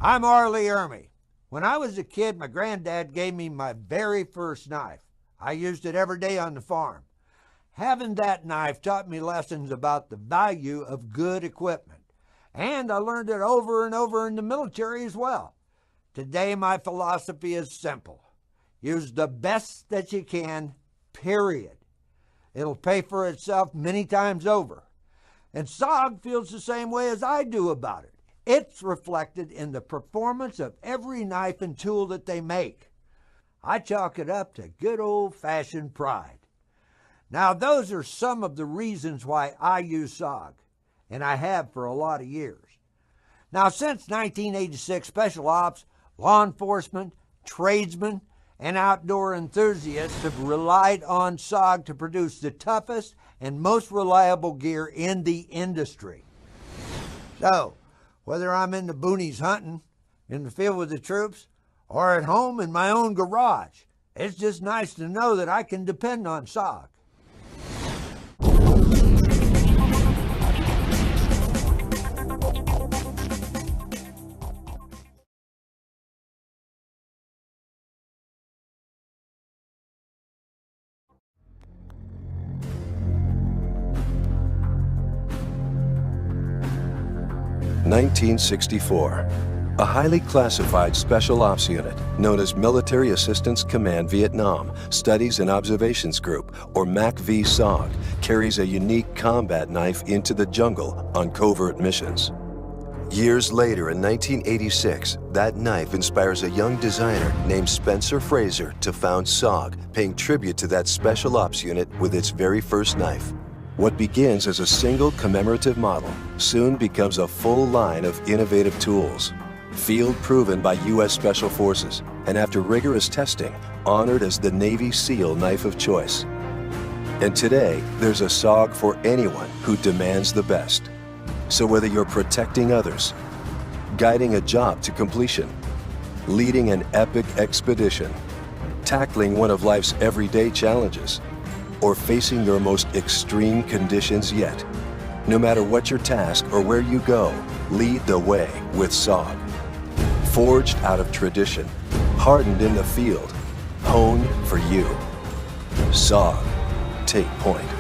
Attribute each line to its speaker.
Speaker 1: I'm Arlie Ermy. When I was a kid, my granddad gave me my very first knife. I used it every day on the farm. Having that knife taught me lessons about the value of good equipment, and I learned it over and over in the military as well. Today, my philosophy is simple. Use the best that you can, period. It'll pay for itself many times over. And SOG feels the same way as I do about it. It's reflected in the performance of every knife and tool that they make. I chalk it up to good old-fashioned pride. Now, those are some of the reasons why I use SOG, and I have for a lot of years. Now, since 1986, special ops, law enforcement, tradesmen, and outdoor enthusiasts have relied on SOG to produce the toughest and most reliable gear in the industry. So, whether I'm in the boonies hunting, in the field with the troops, or at home in my own garage, it's just nice to know that I can depend on SOG.
Speaker 2: (1964). A highly classified Special Ops Unit known as Military Assistance Command Vietnam Studies and Observations Group, or MacV SOG, carries a unique combat knife into the jungle on covert missions. Years later, in 1986, that knife inspires a young designer named Spencer Fraser to found SOG, paying tribute to that Special Ops Unit with its very first knife. What begins as a single commemorative model soon becomes a full line of innovative tools. Field proven by U.S. Special Forces, and after rigorous testing, honored as the Navy SEAL knife of choice. And today, there's a SOG for anyone who demands the best. So whether you're protecting others, guiding a job to completion, leading an epic expedition, tackling one of life's everyday challenges, or facing your most extreme conditions yet, no matter what your task or where you go, lead the way with SOG. Forged out of tradition, hardened in the field, honed for you. SOG, take point.